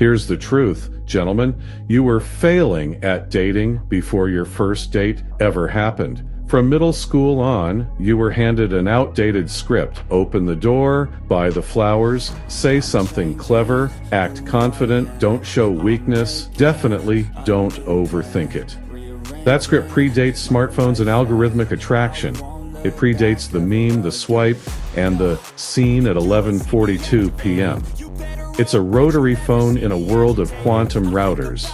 Here's the truth, gentlemen. You were failing at dating before your first date ever happened. From middle school on, you were handed an outdated script. Open the door, buy the flowers, say something clever, act confident, don't show weakness, definitely don't overthink it. That script predates smartphones and algorithmic attraction. It predates the meme, the swipe, and the scene at 11:42 p.m. It's a rotary phone in a world of quantum routers.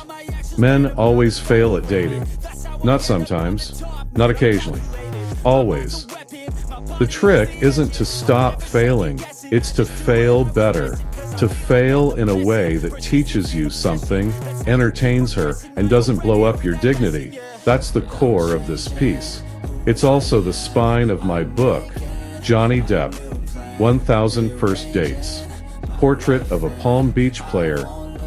Men always fail at dating. Not sometimes, not occasionally, always. The trick isn't to stop failing, it's to fail better. To fail in a way that teaches you something, entertains her, and doesn't blow up your dignity. That's the core of this piece. It's also the spine of my book, Johnny Depp, 1000 First Dates. Portrait of a Palm Beach player,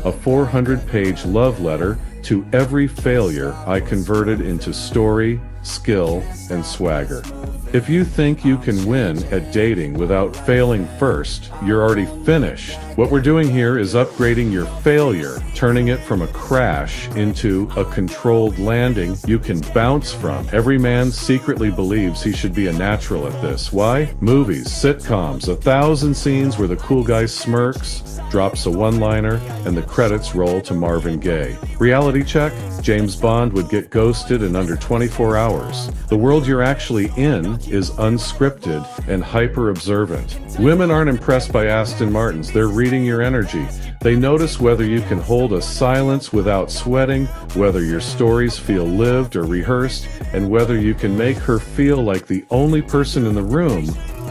a 400-page love letter to every failure I converted into story, skill, and swagger. If you think you can win at dating without failing first, you're already finished. What we're doing here is upgrading your failure, turning it from a crash into a controlled landing you can bounce from. Every man secretly believes he should be a natural at this. Why? Movies, sitcoms, 1,000 scenes where the cool guy smirks, drops a one-liner, and the credits roll to Marvin Gaye. Reality check? James Bond would get ghosted in under 24 hours. The world you're actually in is unscripted and hyper-observant. Women aren't impressed by Aston Martins, they're reading your energy. They notice whether you can hold a silence without sweating, whether your stories feel lived or rehearsed, and whether you can make her feel like the only person in the room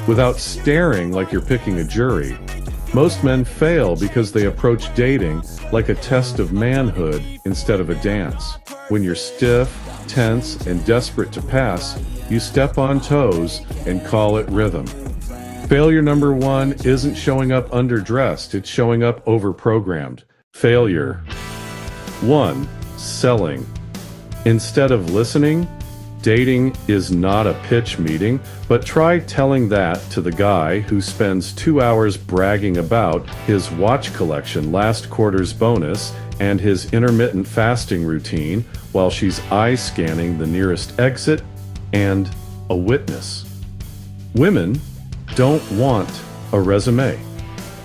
without staring like you're picking a jury. Most men fail because they approach dating like a test of manhood instead of a dance. When you're stiff, tense, and desperate to pass, you step on toes and call it rhythm. Failure number one isn't showing up underdressed, it's showing up overprogrammed. Failure 1. Selling. Instead of listening, dating is not a pitch meeting, but try telling that to the guy who spends 2 hours bragging about his watch collection, last quarter's bonus, and his intermittent fasting routine while she's eye-scanning the nearest exit and a witness. Women don't want a resume.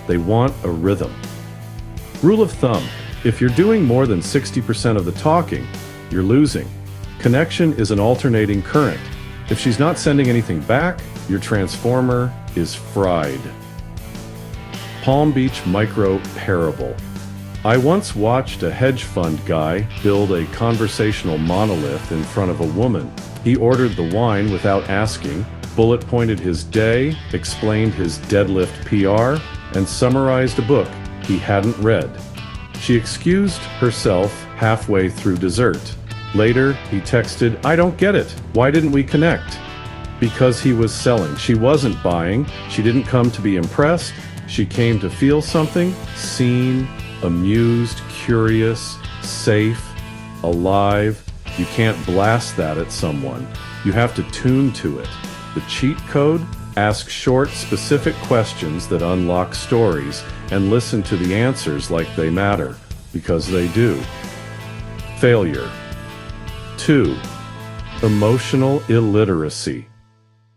They want a rhythm. Rule of thumb, if you're doing more than 60% of the talking, you're losing. Connection is an alternating current. If she's not sending anything back, your transformer is fried. Palm Beach Micro Parable. I once watched a hedge fund guy build a conversational monolith in front of a woman. He ordered the wine without asking, bullet-pointed his day, explained his deadlift PR, and summarized a book he hadn't read. She excused herself halfway through dessert. Later, he texted, "I don't get it. Why didn't we connect?" Because he was selling. She wasn't buying. She didn't come to be impressed. She came to feel something, seen, amused, curious, safe, alive. You can't blast that at someone. You have to tune to it. The cheat code? Ask short, specific questions that unlock stories and listen to the answers like they matter, because they do. Failure 2. Emotional illiteracy.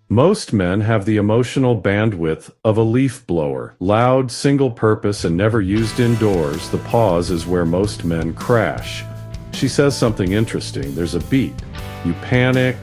Most men have the emotional bandwidth of a leaf blower. Loud, single-purpose, and never used indoors, the pause is where most men crash. She says something interesting, there's a beat. You panic,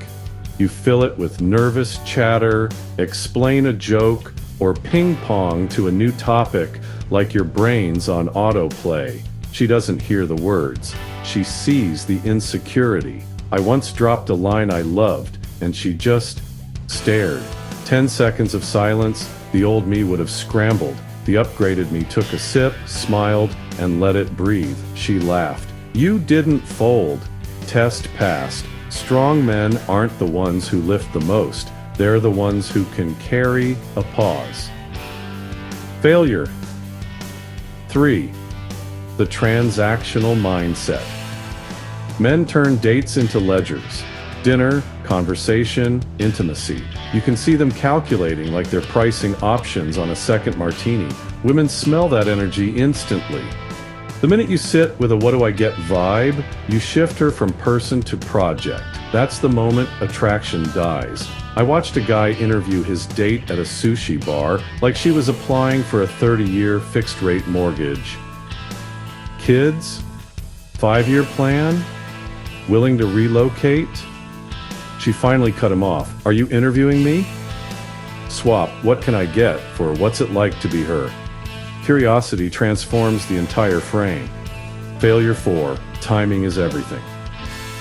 you fill it with nervous chatter, explain a joke, or ping-pong to a new topic like your brain's on autoplay. She doesn't hear the words. She sees the insecurity. I once dropped a line I loved, and she just stared. 10 seconds of silence, the old me would have scrambled. The upgraded me took a sip, smiled, and let it breathe. She laughed. You didn't fold. Test passed. Strong men aren't the ones who lift the most. They're the ones who can carry a pause. Failure 3. The transactional mindset. Men turn dates into ledgers. Dinner, conversation, intimacy. You can see them calculating like they're pricing options on a second martini. Women smell that energy instantly. The minute you sit with a what do I get vibe, you shift her from person to project. That's the moment attraction dies. I watched a guy interview his date at a sushi bar like she was applying for a 30-year fixed-rate mortgage. Kids? 5-year plan? Willing to relocate? She finally cut him off. Are you interviewing me? Swap, what can I get for what's it like to be her? Curiosity transforms the entire frame. Failure 4. Timing is everything.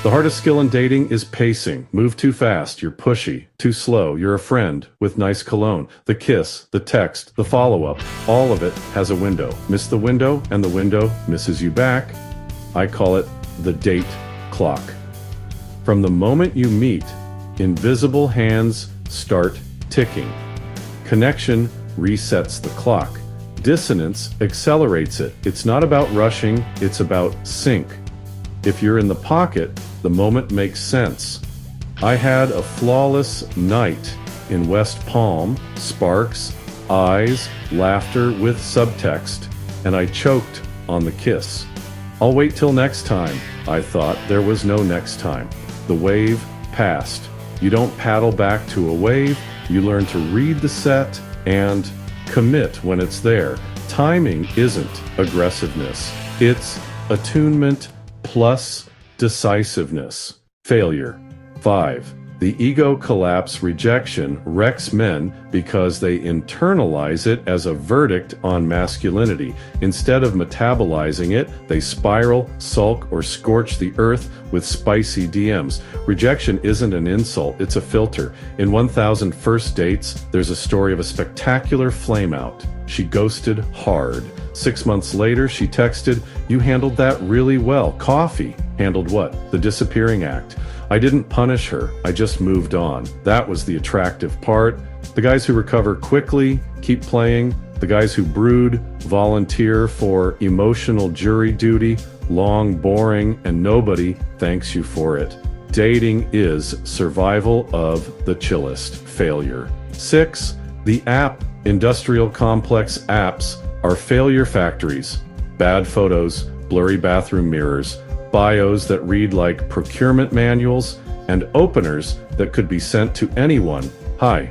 The hardest skill in dating is pacing. Move too fast, you're pushy. Too slow, you're a friend with nice cologne. The kiss, the text, the follow-up, all of it has a window. Miss the window, and the window misses you back. I call it the date clock. From the moment you meet, invisible hands start ticking. Connection resets the clock. Dissonance accelerates it. It's not about rushing, it's about sync. If you're in the pocket, the moment makes sense. I had a flawless night in West Palm, sparks, eyes, laughter with subtext, and I choked on the kiss. I'll wait till next time. I thought there was no next time. The wave passed. You don't paddle back to a wave, you learn to read the set and commit when it's there. Timing isn't aggressiveness. It's attunement plus decisiveness. Failure. 5. The ego collapse rejection wrecks men because they internalize it as a verdict on masculinity. Instead of metabolizing it, they spiral, sulk, or scorch the earth with spicy DMs. Rejection isn't an insult, it's a filter. In 1000 First Dates, there's a story of a spectacular flameout. She ghosted hard. 6 months later, she texted, "You handled that really well. Coffee." Handled what? The disappearing act. I didn't punish her, I just moved on. That was the attractive part. The guys who recover quickly keep playing. The guys who brood volunteer for emotional jury duty, long, boring, and nobody thanks you for it. Dating is survival of the chillest. Failure. 6. The app industrial complex apps are failure factories. Bad photos, blurry bathroom mirrors, bios that read like procurement manuals, and openers that could be sent to anyone. Hi.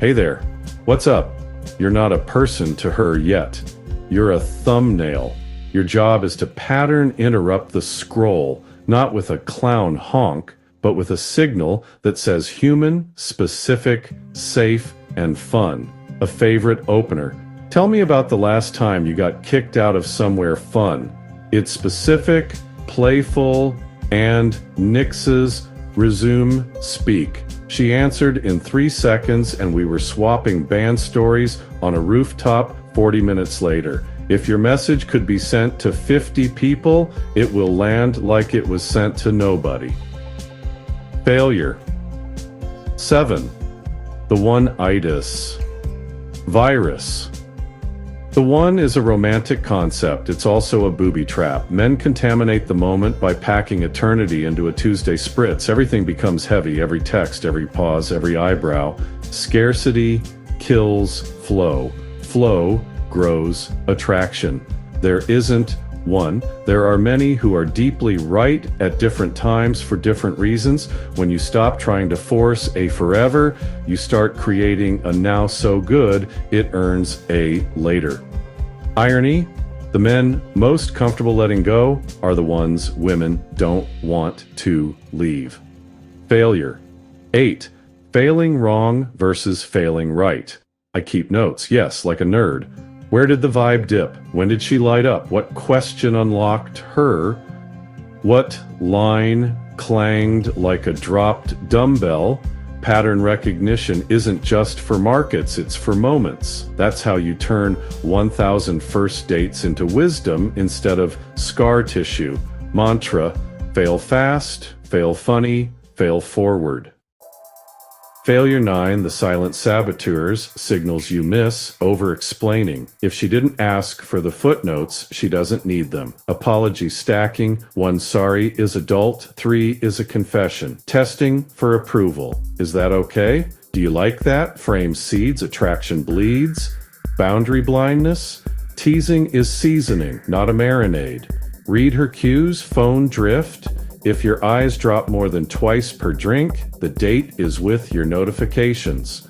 Hey there. What's up? You're not a person to her yet. You're a thumbnail. Your job is to pattern interrupt the scroll, not with a clown honk, but with a signal that says human, specific, safe, and fun. A favorite opener. Tell me about the last time you got kicked out of somewhere fun. It's specific, playful, and nixes, resume, speak. She answered in 3 seconds and we were swapping band stories on a rooftop 40 minutes later. If your message could be sent to 50 people, it will land like it was sent to nobody. Failure. 7. The one-itis. Virus. The one is a romantic concept. It's also a booby trap. Men contaminate the moment by packing eternity into a Tuesday spritz. Everything becomes heavy, every text, every pause, every eyebrow. Scarcity kills flow. Flow grows attraction. There isn't one. There are many who are deeply right at different times for different reasons. When you stop trying to force a forever, you start creating a now so good, it earns a later. Irony, the men most comfortable letting go are the ones women don't want to leave. Failure. 8. Failing wrong versus failing right. I keep notes, yes, like a nerd. Where did the vibe dip? When did she light up? What question unlocked her? What line clanged like a dropped dumbbell? Pattern recognition isn't just for markets, it's for moments. That's how you turn 1000 First Dates into wisdom instead of scar tissue. Mantra: fail fast, fail funny, fail forward. Failure 9, the silent saboteurs, signals you miss, over-explaining. If she didn't ask for the footnotes, she doesn't need them. Apology stacking, 1 sorry is adult, 3 is a confession. Testing for approval. Is that okay? Do you like that? Frame seeds, attraction bleeds. Boundary blindness. Teasing is seasoning, not a marinade. Read her cues, phone drift. If your eyes drop more than twice per drink, the date is with your notifications.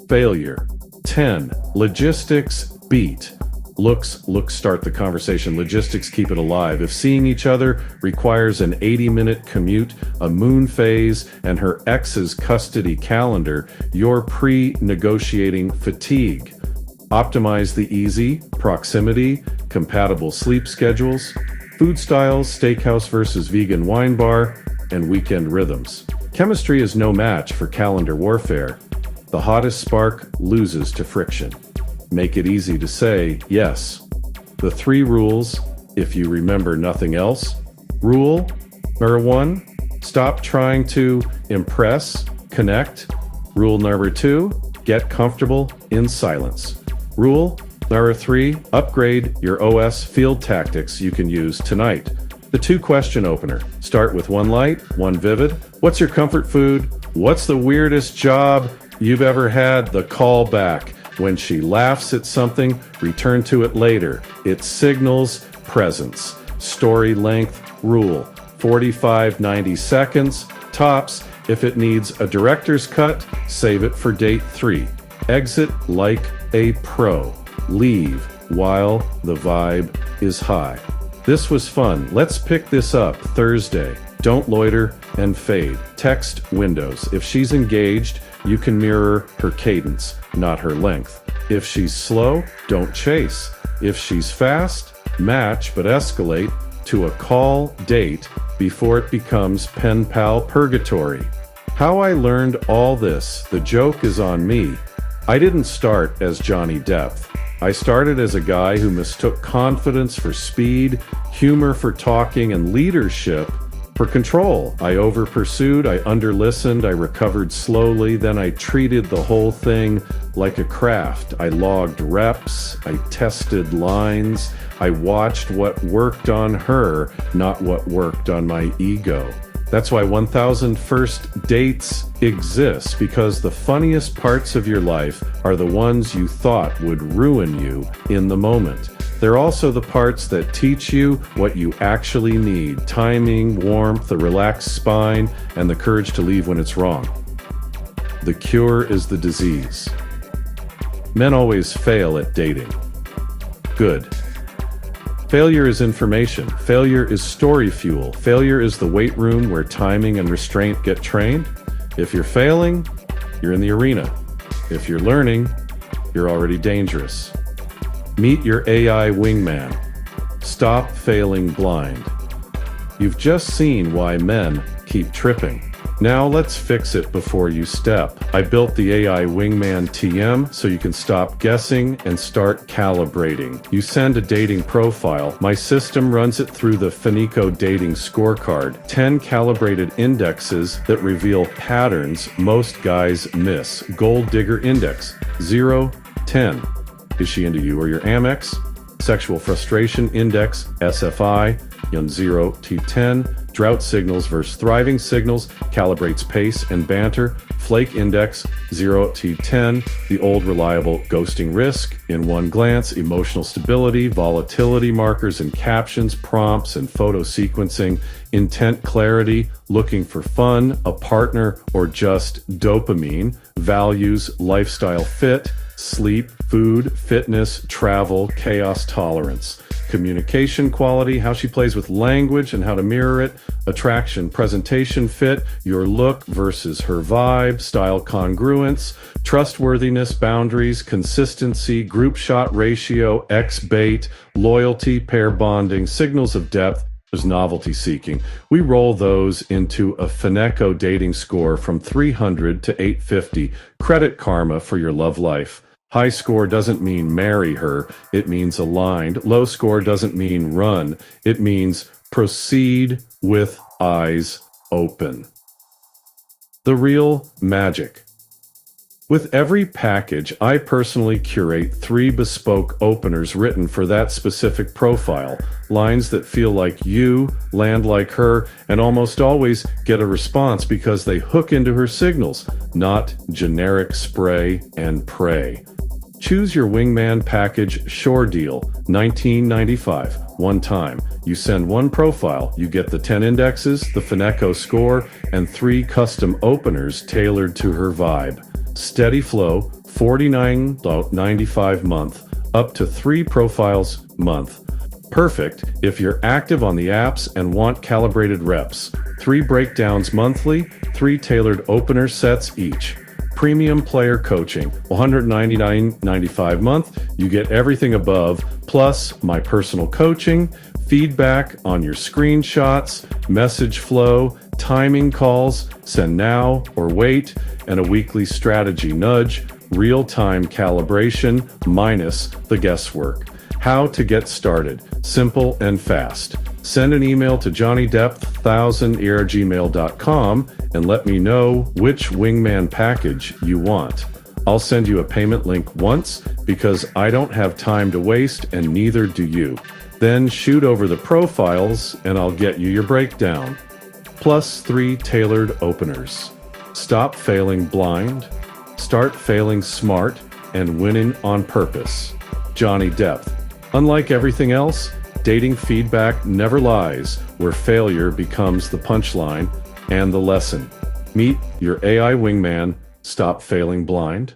Failure. 10. Logistics beat. Looks start the conversation. Logistics keep it alive. If seeing each other requires an 80-minute commute, a moon phase, and her ex's custody calendar, you're pre-negotiating fatigue. Optimize the easy, proximity, compatible sleep schedules, food styles, steakhouse versus vegan wine bar, and weekend rhythms. Chemistry is no match for calendar warfare. The hottest spark loses to friction. Make it easy to say yes. The 3 rules, if you remember nothing else. Rule number 1, stop trying to impress, connect. Rule number 2, get comfortable in silence. Rule number 3, upgrade your OS field tactics you can use tonight. The 2-question opener. Start with 1 light, 1 vivid. What's your comfort food? What's the weirdest job you've ever had? The callback. When she laughs at something, return to it later. It signals presence. Story length rule. 45-90 seconds. Tops. If it needs a director's cut, save it for date 3. Exit like a pro. Leave while the vibe is high. This was fun. Let's pick this up Thursday. Don't loiter and fade. Text windows. If she's engaged, you can mirror her cadence, not her length. If she's slow, don't chase. If she's fast, match but escalate to a call date before it becomes pen pal purgatory. How I learned all this, the joke is on me. I didn't start as Johnny Depp. I started as a guy who mistook confidence for speed, humor for talking, and leadership for control. I over-pursued, I under-listened, I recovered slowly, then I treated the whole thing like a craft. I logged reps, I tested lines, I watched what worked on her, not what worked on my ego. That's why 1000 First Dates exists, because the funniest parts of your life are the ones you thought would ruin you in the moment. They're also the parts that teach you what you actually need: timing, warmth, a relaxed spine, and the courage to leave when it's wrong. The cure is the disease. Men always fail at dating. Good. Failure is information. Failure is story fuel. Failure is the weight room where timing and restraint get trained. If you're failing, you're in the arena. If you're learning, you're already dangerous. Meet your AI wingman. Stop failing blind. You've just seen why men keep tripping. Now let's fix it before you step. I built the AI Wingman TM so you can stop guessing and start calibrating. You send a dating profile. My system runs it through the Finico dating scorecard. 10 calibrated indexes that reveal patterns most guys miss. Gold digger index, 0, 10. Is she into you or your Amex? Sexual frustration index, SFI, 0 to 10. Drought signals versus thriving signals, calibrates pace and banter. Flake index, 0 to 10. The old reliable ghosting risk, in one glance. Emotional stability, volatility markers and captions, prompts and photo sequencing. Intent clarity, looking for fun, a partner, or just dopamine. Values, lifestyle fit. Sleep, food, fitness, travel, chaos tolerance. Communication quality, how she plays with language and how to mirror it. Attraction, presentation fit, your look versus her vibe. Style congruence, trustworthiness, boundaries, consistency, group shot ratio, X-bait, loyalty, pair bonding, signals of depth. There's novelty seeking. We roll those into a Fineco dating score from 300 to 850. Credit Karma for your love life. High score doesn't mean marry her, it means aligned. Low score doesn't mean run, it means proceed with eyes open. The real magic. With every package, I personally curate 3 bespoke openers written for that specific profile. Lines that feel like you, land like her, and almost always get a response because they hook into her signals, not generic spray and pray. Choose your Wingman Package Shore Deal, $19.95, one time. You send one profile, you get the 10 indexes, the Fineco score, and 3 custom openers tailored to her vibe. Steady flow, $49.95 month, up to 3 profiles month. Perfect if you're active on the apps and want calibrated reps. 3 breakdowns monthly, 3 tailored opener sets each. Premium player coaching, $199.95 month. You get everything above, plus my personal coaching, feedback on your screenshots, message flow, timing calls, send now or wait, and a weekly strategy nudge, real-time calibration minus the guesswork. How to get started. Simple and fast. Send an email to johnnydepp1000@gmail.com and let me know which Wingman package you want. I'll send you a payment link once because I don't have time to waste and neither do you. Then shoot over the profiles and I'll get you your breakdown. Plus 3 tailored openers. Stop failing blind. Start failing smart and winning on purpose. Johnny Depp. Unlike everything else, dating feedback never lies, where failure becomes the punchline and the lesson. Meet your AI wingman. Stop failing blind.